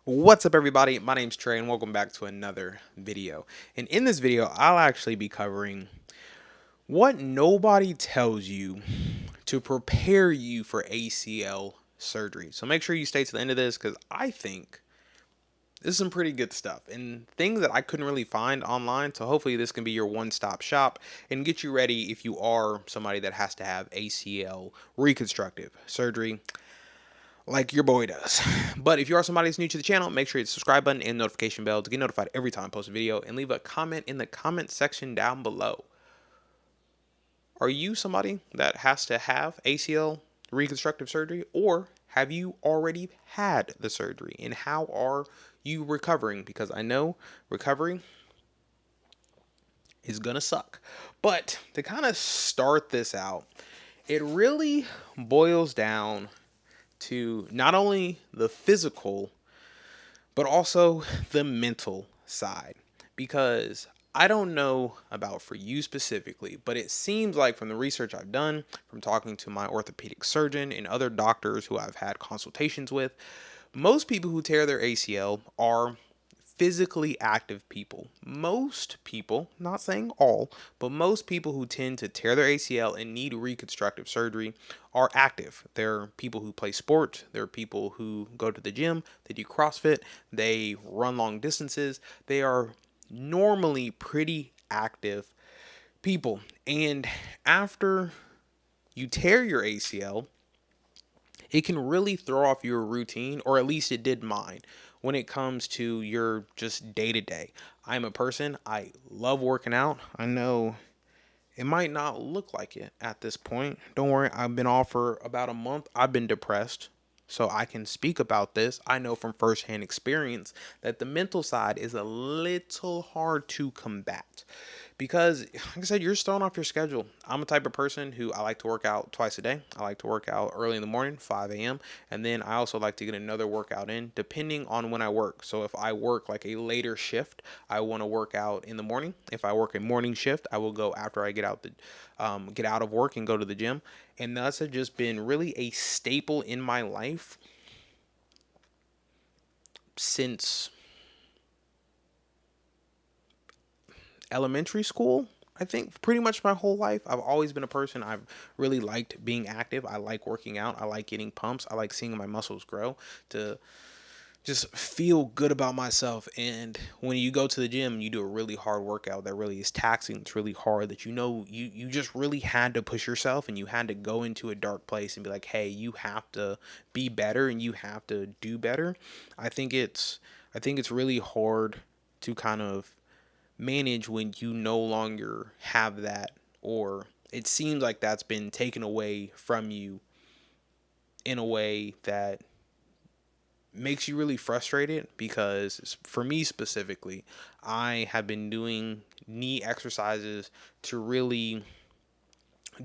What's up, everybody? My name's Trey and welcome back to another video. And in this video, I'll actually be covering what nobody tells you to prepare you for ACL surgery. So make sure you stay to the end of this because I think this is some pretty good stuff and things that I couldn't really find online. So hopefully this can be your one-stop shop and get you ready if you are somebody that has to have ACL reconstructive surgery like your boy does. But if you are somebody that's new to the channel, make sure you hit the subscribe button and notification bell to get notified every time I post a video, and leave a comment in the comment section down below. Are you somebody that has to have ACL reconstructive surgery, or have you already had the surgery, and how are you recovering? Because I know recovery is gonna suck. But to kind of start this out, it really boils down to not only the physical but also the mental side. Because I don't know about for you specifically, but it seems like from the research I've done, from talking to my orthopedic surgeon and other doctors who I've had consultations with, most people who tear their ACL are physically active people. Most people, not saying all, but most people who tend to tear their ACL and need reconstructive surgery are active. They're people who play sports, they're people who go to the gym, they do CrossFit, they run long distances. They are normally pretty active people. And after you tear your ACL, it can really throw off your routine, or at least it did mine, when it comes to your just day to day. I'm a person, I love working out. I know it might not look like it at this point. Don't worry, I've been off for about a month. I've been depressed. So I can speak about this. I know from firsthand experience that the mental side is a little hard to combat because, like I said, you're just throwing off your schedule. I'm a type of person who I like to work out twice a day. I like to work out early in the morning, 5 a.m. And then I also like to get another workout in depending on when I work. So if I work like a later shift, I want to work out in the morning. If I work a morning shift, I will go after I get out of work and go to the gym. And that's just been really a staple in my life since elementary school. I think pretty much my whole life, I've always been a person. I've really liked being active. I like working out. I like getting pumps. I like seeing my muscles grow to just feel good about myself. And when you go to the gym, you do a really hard workout that really is taxing. It's really hard that you just really had to push yourself, and you had to go into a dark place and be like, hey, you have to be better and you have to do better. I think it's really hard to kind of manage when you no longer have that, or it seems like that's been taken away from you in a way that makes you really frustrated. Because for me specifically, I have been doing knee exercises to really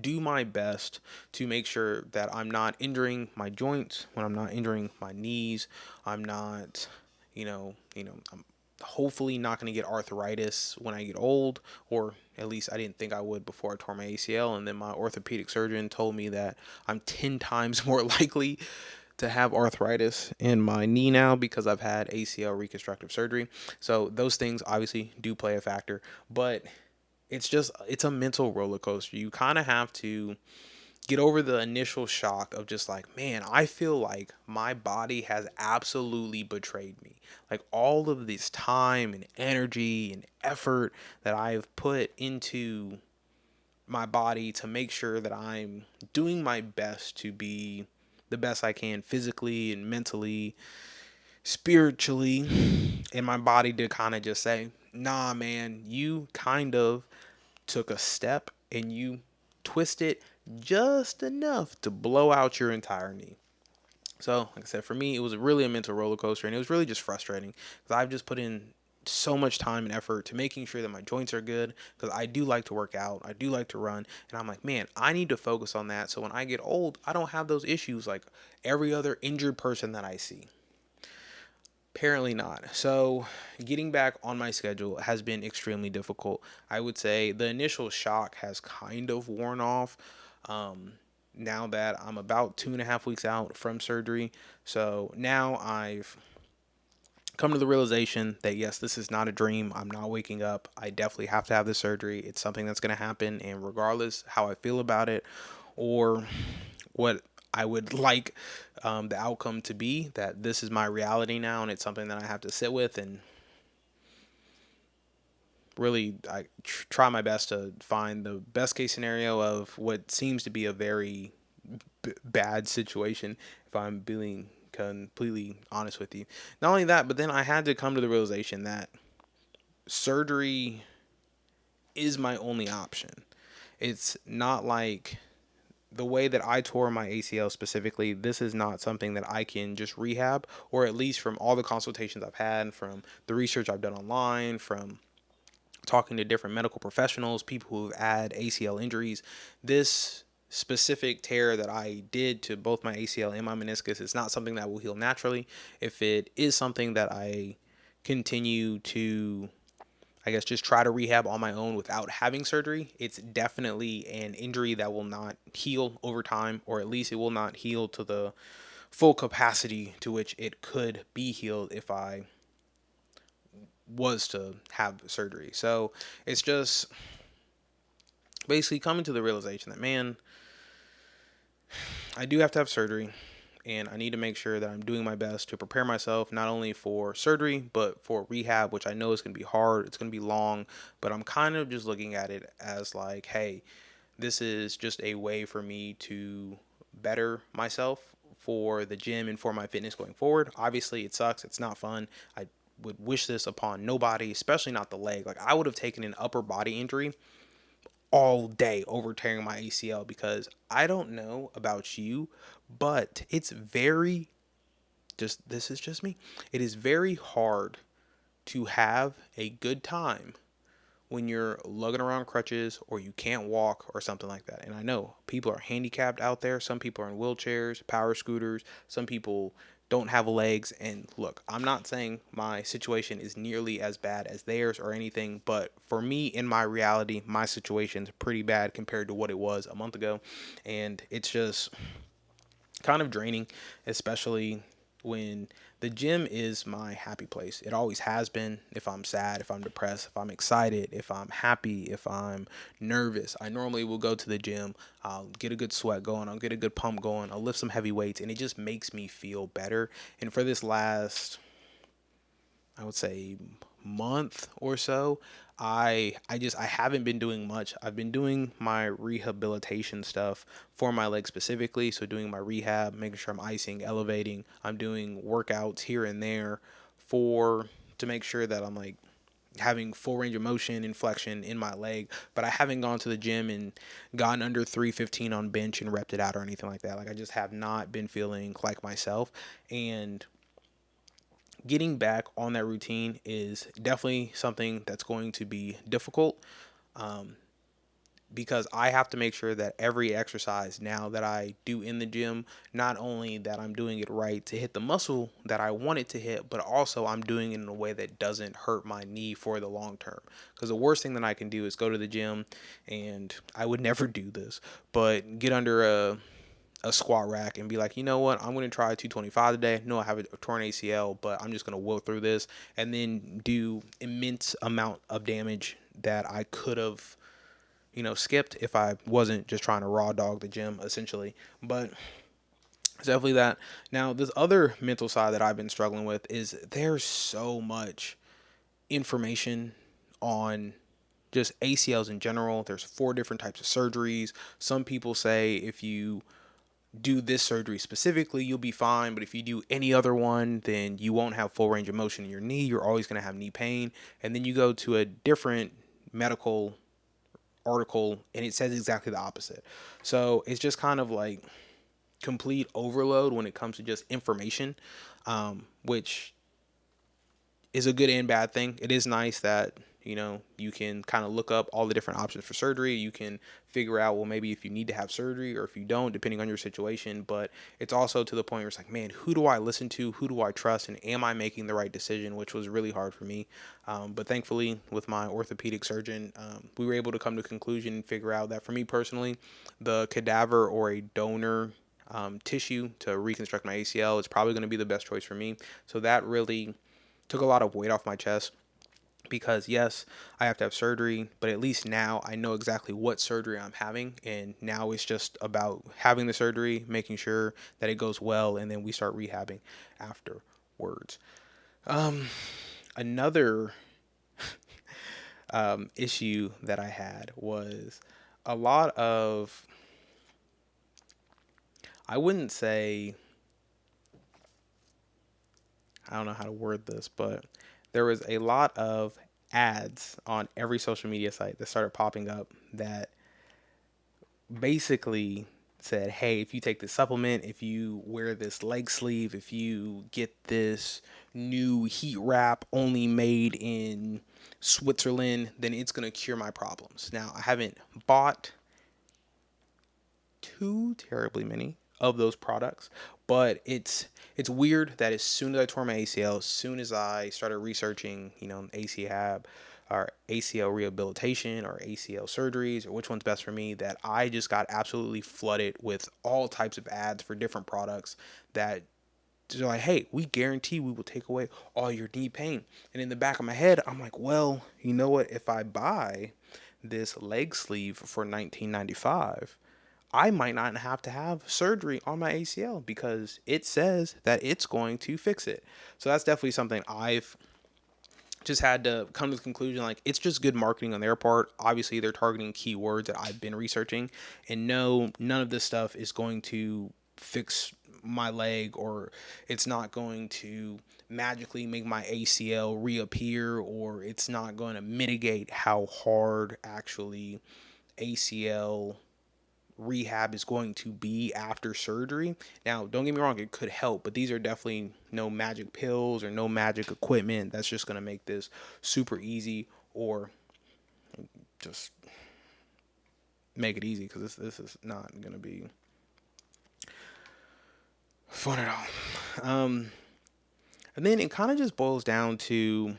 do my best to make sure that I'm not injuring my joints, when I'm not injuring my knees. I'm not, I'm hopefully not going to get arthritis when I get old, or at least I didn't think I would before I tore my ACL. And then my orthopedic surgeon told me that I'm 10 times more likely to have arthritis in my knee now because I've had ACL reconstructive surgery. So those things obviously do play a factor, but it's a mental roller coaster. You kind of have to get over the initial shock of just like, man, I feel like my body has absolutely betrayed me. Like all of this time and energy and effort that I've put into my body to make sure that I'm doing my best to be the best I can physically and mentally, spiritually, and my body to kind of just say, nah, man, you kind of took a step and you twisted just enough to blow out your entire knee. So, like I said, for me, it was really a mental roller coaster, and it was really just frustrating because I've just put in so much time and effort to making sure that my joints are good, because I do like to work out, I do like to run, and I'm like, man, I need to focus on that so when I get old, I don't have those issues like every other injured person that I see. Apparently not. So, getting back on my schedule has been extremely difficult. I would say the initial shock has kind of worn off. Now that I'm about 2.5 weeks out from surgery. So now I've come to the realization that yes, this is not a dream. I'm not waking up. I definitely have to have this surgery. It's something that's going to happen. And regardless how I feel about it or what I would like the outcome to be, that this is my reality now. And it's something that I have to sit with and really try my best to find the best case scenario of what seems to be a very bad situation, if I'm being completely honest with you. Not only that, but then I had to come to the realization that surgery is my only option. It's not like the way that I tore my ACL specifically, this is not something that I can just rehab, or at least from all the consultations I've had, from the research I've done online, from talking to different medical professionals, people who've had ACL injuries, this specific tear that I did to both my ACL and my meniscus is not something that will heal naturally. If it is something that I continue to, I guess, just try to rehab on my own without having surgery, it's definitely an injury that will not heal over time, or at least it will not heal to the full capacity to which it could be healed if I was to have surgery. So it's just basically coming to the realization that, man, I do have to have surgery, and I need to make sure that I'm doing my best to prepare myself not only for surgery but for rehab, which I know is going to be hard, it's going to be long, but I'm kind of just looking at it as like, hey, this is just a way for me to better myself for the gym and for my fitness going forward. Obviously, it sucks. It's not fun. I would wish this upon nobody, especially not the leg. Like, I would have taken an upper body injury all day over tearing my ACL, because I don't know about you, but it's very, just, this is just me. It is very hard to have a good time when you're lugging around crutches or you can't walk or something like that. And I know people are handicapped out there. Some people are in wheelchairs, power scooters. Some people don't have legs. And look, I'm not saying my situation is nearly as bad as theirs or anything, but for me, in my reality, my situation's pretty bad compared to what it was a month ago. And it's just kind of draining, especially when the gym is my happy place. It always has been. If I'm sad, if I'm depressed, if I'm excited, if I'm happy, if I'm nervous, I normally will go to the gym. I'll get a good sweat going. I'll get a good pump going. I'll lift some heavy weights, and it just makes me feel better. And for this last, I would say, month or so, I haven't been doing much. I've been doing my rehabilitation stuff for my legs specifically, so doing my rehab, making sure I'm icing, elevating. I'm doing workouts here and there for to make sure that I'm like having full range of motion and flexion in my leg, but I haven't gone to the gym and gotten under 315 on bench and repped it out or anything like that. Like, I just have not been feeling like myself, and getting back on that routine is definitely something that's going to be difficult, um, because I have to make sure that every exercise now that I do in the gym, not only that I'm doing it right to hit the muscle that I want it to hit, but also I'm doing it in a way that doesn't hurt my knee for the long term. Because the worst thing that I can do is go to the gym, and I would never do this, but get under a squat rack and be like, you know what, I'm going to try 225 today. No, I have a torn ACL, but I'm just going to will through this, and then do immense amount of damage that I could have, skipped if I wasn't just trying to raw dog the gym essentially. But it's definitely that. Now, this other mental side that I've been struggling with is there's so much information on just ACLs in general. There's 4 different types of surgeries. Some people say if you do this surgery specifically, you'll be fine. But if you do any other one, then you won't have full range of motion in your knee. You're always going to have knee pain. And then you go to a different medical article and it says exactly the opposite. So it's just kind of like complete overload when it comes to just information, which is a good and bad thing. It is nice that, you can kind of look up all the different options for surgery. You can figure out, well, maybe if you need to have surgery or if you don't, depending on your situation. But it's also to the point where it's like, man, who do I listen to? Who do I trust? And am I making the right decision? Which was really hard for me. But thankfully, with my orthopedic surgeon, we were able to come to a conclusion and figure out that for me personally, the cadaver or a donor tissue to reconstruct my ACL is probably going to be the best choice for me. So that really took a lot of weight off my chest, because yes, I have to have surgery, but at least now I know exactly what surgery I'm having, and now it's just about having the surgery, making sure that it goes well, and then we start rehabbing afterwards. Another issue that I had was a lot of, I wouldn't say, I don't know how to word this, but there was a lot of ads on every social media site that started popping up that basically said, hey, if you take this supplement, if you wear this leg sleeve, if you get this new heat wrap only made in Switzerland, then it's going to cure my problems. Now, I haven't bought too terribly many of those products, but it's weird that as soon as I tore my ACL, as soon as I started researching, ACL or ACL rehabilitation or ACL surgeries or which one's best for me, that I just got absolutely flooded with all types of ads for different products that they're like, hey, we guarantee we will take away all your knee pain. And in the back of my head, I'm like, well, you know what? If I buy this leg sleeve for $19.95, I might not have to have surgery on my ACL because it says that it's going to fix it. So that's definitely something I've just had to come to the conclusion, like, it's just good marketing on their part. Obviously, they're targeting keywords that I've been researching, and no, none of this stuff is going to fix my leg, or it's not going to magically make my ACL reappear, or it's not going to mitigate how hard actually ACL rehab is going to be after surgery. Now, don't get me wrong, it could help, but these are definitely no magic pills or no magic equipment that's just going to make this super easy or just make it easy, because this is not going to be fun at all. And then it kind of just boils down to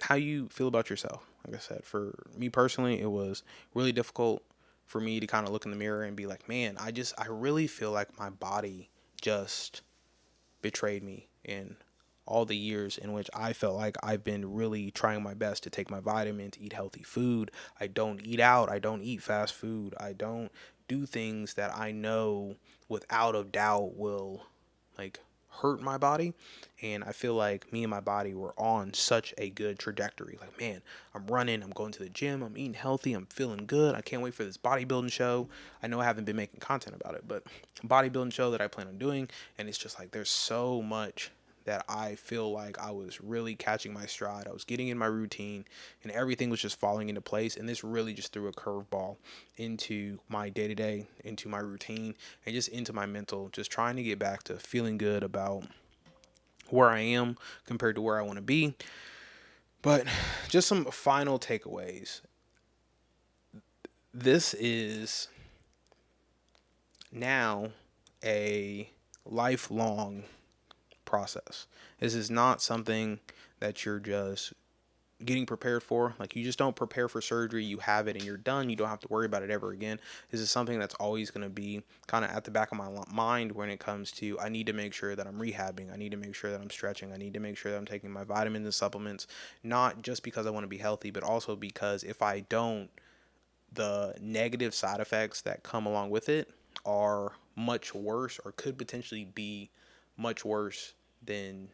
how you feel about yourself. Like I said, for me personally, it was really difficult for me to kind of look in the mirror and be like, man, I really feel like my body just betrayed me in all the years in which I felt like I've been really trying my best to take my vitamins, eat healthy food. I don't eat out. I don't eat fast food. I don't do things that I know without a doubt will like hurt my body. And I feel like me and my body were on such a good trajectory. Like, man, I'm running, I'm going to the gym, I'm eating healthy, I'm feeling good. I can't wait for this bodybuilding show. I know I haven't been making content about it, but bodybuilding show that I plan on doing. And it's just like, there's so much that I feel like I was really catching my stride. I was getting in my routine and everything was just falling into place. And this really just threw a curveball into my day to day, into my routine, and just into my mental, just trying to get back to feeling good about where I am compared to where I want to be. But just some final takeaways. This is now a lifelong process. This is not something that you're just getting prepared for. Like, you just don't prepare for surgery, you have it and you're done. You don't have to worry about it ever again. This is something that's always going to be kind of at the back of my mind when it comes to, I need to make sure that I'm rehabbing. I need to make sure that I'm stretching. I need to make sure that I'm taking my vitamins and supplements, not just because I want to be healthy, but also because if I don't, the negative side effects that come along with it are much worse, or could potentially be much worse than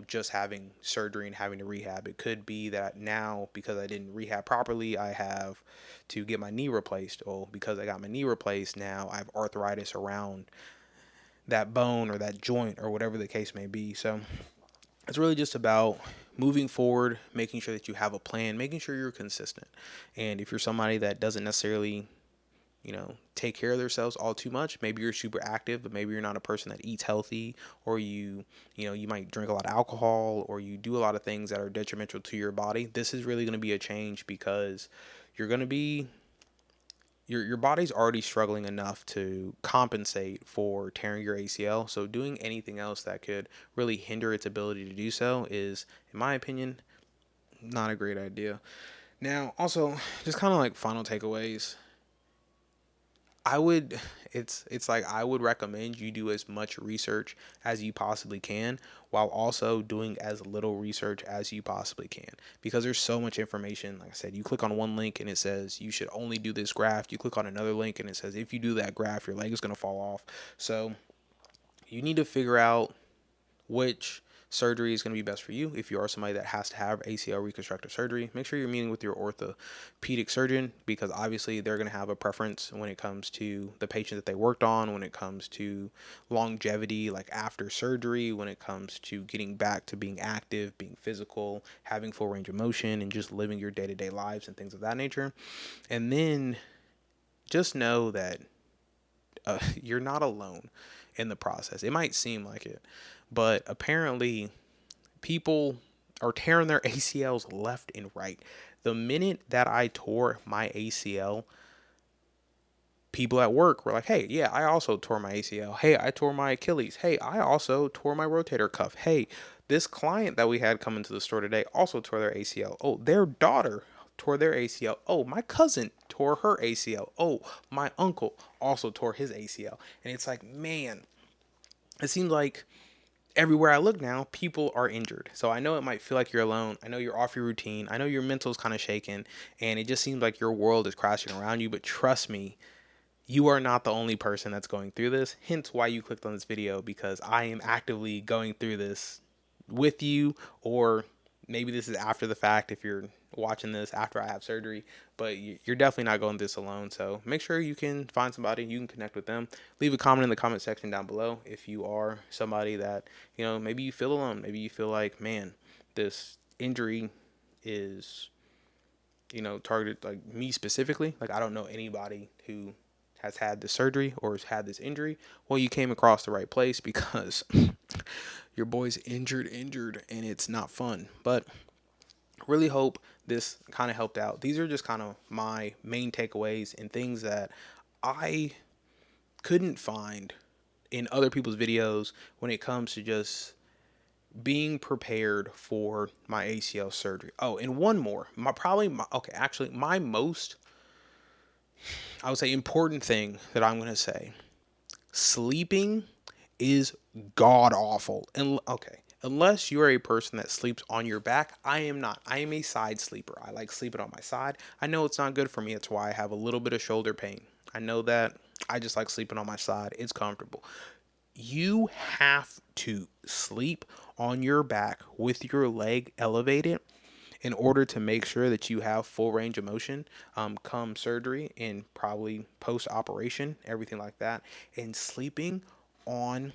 just having surgery and having to rehab. It could be that now, because I didn't rehab properly, I have to get my knee replaced. Oh, because I got my knee replaced, now I have arthritis around that bone or that joint or whatever the case may be. So it's really just about moving forward, making sure that you have a plan, making sure you're consistent. And if you're somebody that doesn't necessarily take care of themselves all too much, maybe you're super active, but maybe you're not a person that eats healthy, or you might drink a lot of alcohol, or you do a lot of things that are detrimental to your body. This is really going to be a change, because you're going to be, your body's already struggling enough to compensate for tearing your ACL. So doing anything else that could really hinder its ability to do so is, in my opinion, not a great idea. Now, also, just kind of like final takeaways. I would it's like I would recommend you do as much research as you possibly can while also doing as little research as you possibly can, because there's so much information. Like I said, you click on one link and it says you should only do this graph. You click on another link and it says if you do that graph your leg is going to fall off. So you need to figure out which surgery is going to be best for you. If you are somebody that has to have ACL reconstructive surgery, make sure you're meeting with your orthopedic surgeon, because obviously they're going to have a preference when it comes to the patient that they worked on, when it comes to longevity, like after surgery, when it comes to getting back to being active, being physical, having full range of motion, and just living your day-to-day lives and things of that nature. And then just know that you're not alone in the process. It might seem like it, but apparently people are tearing their ACLs left and right. The minute that I tore my ACL, people at work were like, hey, yeah, I also tore my ACL. Hey, I tore my Achilles. Hey, I also tore my rotator cuff. Hey, this client that we had come into the store today also tore their ACL. Oh, their daughter tore their ACL. Oh, my cousin tore her ACL. Oh, my uncle also tore his ACL. And it's like, man, it seems like everywhere I look now, people are injured. So I know it might feel like you're alone. I know you're off your routine. I know your mental's kind of shaken, and it just seems like your world is crashing around you. But trust me, you are not the only person that's going through this. Hence why you clicked on this video, because I am actively going through this with you, or maybe this is after the fact if you're watching this after I have surgery, but you're definitely not going this alone. So make sure you can find somebody, you can connect with them. Leave a comment in the comment section down below if you are somebody that, maybe you feel alone. Maybe you feel like, man, this injury is, targeted like me specifically. Like, I don't know anybody who has had this surgery or has had this injury. Well, you came across the right place, because your boy's injured, and it's not fun. But really hope this kind of helped out. These are just kind of my main takeaways and things that I couldn't find in other people's videos when it comes to just being prepared for my ACL surgery. Oh, and one more. My most, I would say, important thing that I'm going to say: sleeping is god awful. And okay, unless you're a person that sleeps on your back, I am not. I am a side sleeper. I like sleeping on my side. I know it's not good for me. It's why I have a little bit of shoulder pain. I know that. I just like sleeping on my side. It's comfortable. You have to sleep on your back with your leg elevated in order to make sure that you have full range of motion come surgery and probably post operation, everything like that. And sleeping on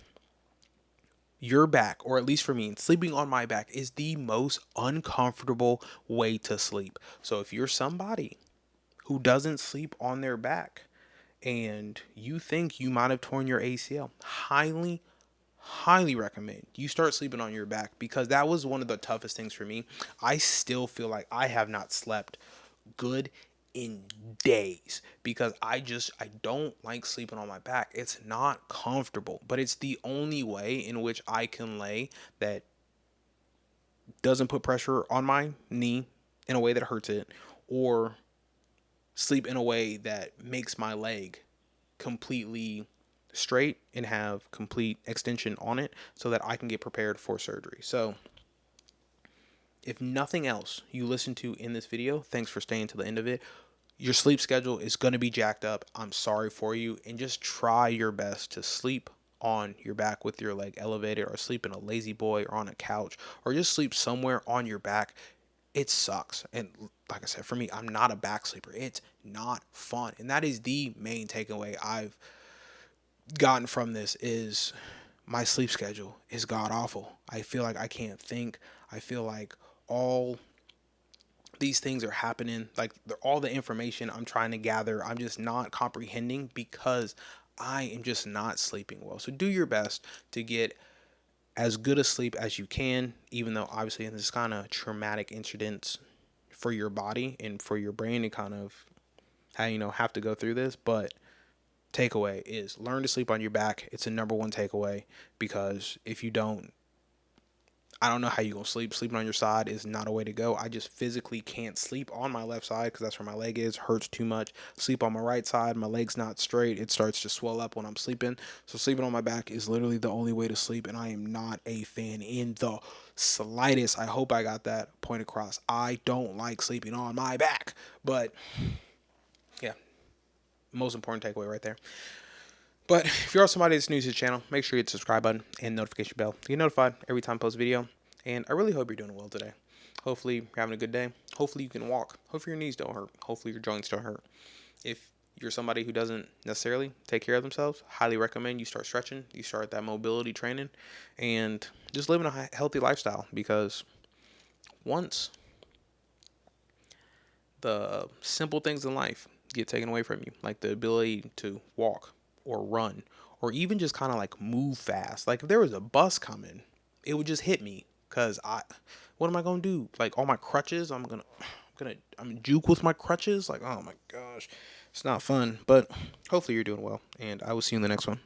your back, or at least for me, sleeping on my back, is the most uncomfortable way to sleep. So if you're somebody who doesn't sleep on their back and you think you might have torn your ACL, highly recommend you start sleeping on your back, because that was one of the toughest things for me. I still feel like I have not slept good in days, because I don't like sleeping on my back. It's not comfortable, but it's the only way in which I can lay that doesn't put pressure on my knee in a way that hurts it, or sleep in a way that makes my leg completely straight and have complete extension on it, so that I can get prepared for surgery. So if nothing else you listen to in this video, thanks for staying to the end of it. Your sleep schedule is going to be jacked up. I'm sorry for you. And just try your best to sleep on your back with your leg elevated, or sleep in a lazy boy or on a couch, or just sleep somewhere on your back. It sucks. And like I said, for me, I'm not a back sleeper. It's not fun. And that is the main takeaway I've gotten from this, is my sleep schedule is god awful. I feel like I can't think. I feel like all these things are happening, like all the information I'm trying to gather, I'm just not comprehending, because I am just not sleeping well. So do your best to get as good a sleep as you can, even though obviously in this kind of traumatic incidents for your body and for your brain, and kind of how have to go through this. But takeaway is learn to sleep on your back. It's a number one takeaway, because if you don't, I don't know how you're gonna sleep. Sleeping on your side is not a way to go. I just physically can't sleep on my left side because that's where my leg is. Hurts too much. Sleep on my right side, my leg's not straight. It starts to swell up when I'm sleeping. So sleeping on my back is literally the only way to sleep, and I am not a fan in the slightest. I hope I got that point across. I don't like sleeping on my back. But yeah, most important takeaway right there. But if you're somebody that's new to the channel, make sure you hit the subscribe button and notification bell to get notified every time I post a video. And I really hope you're doing well today. Hopefully you're having a good day. Hopefully you can walk. Hopefully your knees don't hurt. Hopefully your joints don't hurt. If you're somebody who doesn't necessarily take care of themselves, highly recommend you start stretching, you start that mobility training, and just living a healthy lifestyle, because once the simple things in life get taken away from you, like the ability to walk or run or even just kind of like move fast. Like if there was a bus coming, it would just hit me, because what am I going to do? Like all my crutches, I'm juke with my crutches. Like, oh my gosh, it's not fun, but hopefully you're doing well, and I will see you in the next one.